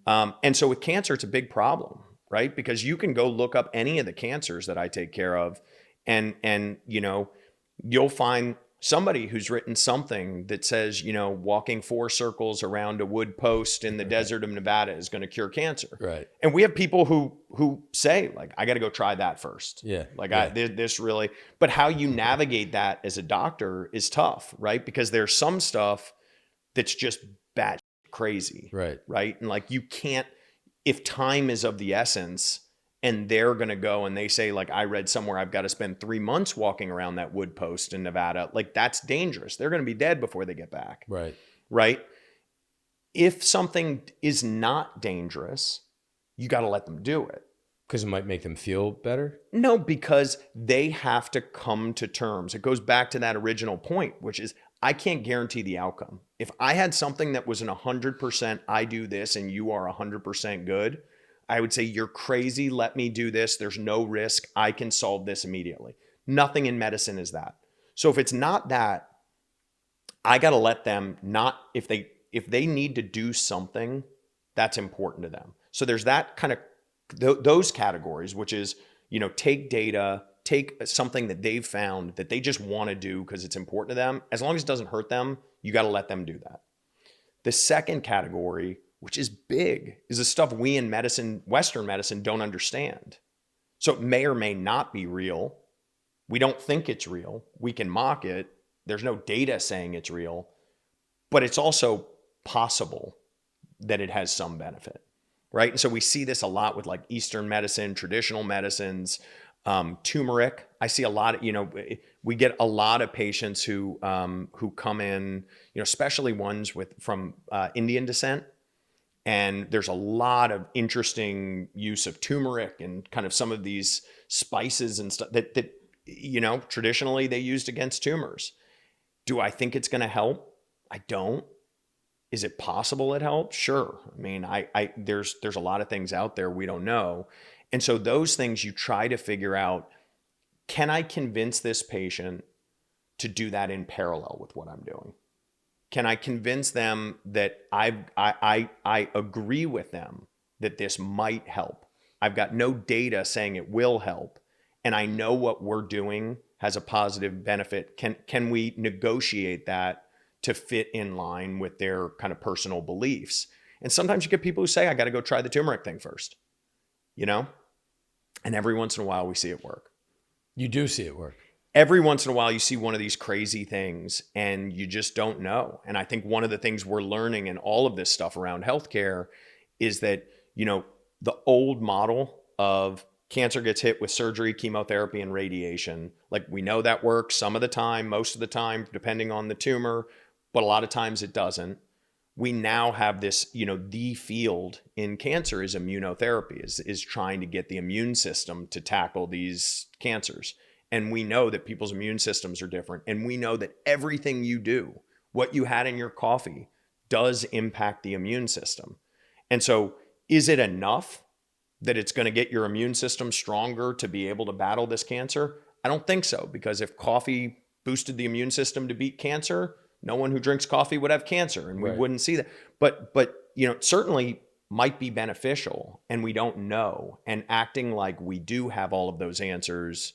And so with cancer, it's a big problem, right? Because you can go look up any of the cancers that I take care of, and you'll find somebody who's written something that says, walking 4 circles around a wood post in the desert of Nevada is going to cure cancer. Right. And we have people who say, like, I got to go try that first. Yeah. Like yeah. this really, but how you navigate that as a doctor is tough, right? Because there's some stuff that's just bat crazy. Right. Right. And like, you can't, if time is of the essence and they're going to go and they say, like, I read somewhere I've got to spend 3 months walking around that wood post in Nevada, like, that's dangerous. They're going to be dead before they get back. Right. Right. If something is not dangerous, you got to let them do it. Because it might make them feel better? No, because they have to come to terms. It goes back to that original point, which is, I can't guarantee the outcome. If I had something that was an 100%, I do this and you are 100% good, I would say, you're crazy. Let me do this. There's no risk. I can solve this immediately. Nothing in medicine is that. So if it's not that, I got to let them not, if they need to do something, that's important to them. So there's that kind of, those categories, which is, take data, take something that they've found that they just want to do because it's important to them. As long as it doesn't hurt them, you got to let them do that. The second category, which is big, is the stuff we in medicine, Western medicine, don't understand. So it may or may not be real. We don't think it's real. We can mock it. There's no data saying it's real, but it's also possible that it has some benefit, right? And so we see this a lot with like Eastern medicine, traditional medicines, turmeric. I see a lot of, we get a lot of patients who come in, especially ones from Indian descent. And there's a lot of interesting use of turmeric and kind of some of these spices and stuff that traditionally they used against tumors. Do I think it's going to help? I don't. Is it possible it helps? Sure. I mean, there's a lot of things out there we don't know. And so those things you try to figure out, can I convince this patient to do that in parallel with what I'm doing? Can I convince them that I agree with them that this might help? I've got no data saying it will help, and I know what we're doing has a positive benefit. Can we negotiate that to fit in line with their kind of personal beliefs? And sometimes you get people who say, I got to go try the turmeric thing first, and every once in a while we see it work. You do see it work. Every once in a while you see one of these crazy things and you just don't know. And I think one of the things we're learning in all of this stuff around healthcare is that, the old model of cancer gets hit with surgery, chemotherapy, and radiation. Like, we know that works some of the time, most of the time, depending on the tumor, but a lot of times it doesn't. We now have this, the field in cancer is immunotherapy, is trying to get the immune system to tackle these cancers. And we know that people's immune systems are different. And we know that everything you do, what you had in your coffee, does impact the immune system. And so is it enough that it's going to get your immune system stronger to be able to battle this cancer? I don't think so, because if coffee boosted the immune system to beat cancer, no one who drinks coffee would have cancer, and we wouldn't see that. But certainly might be beneficial, and we don't know. And acting like we do have all of those answers,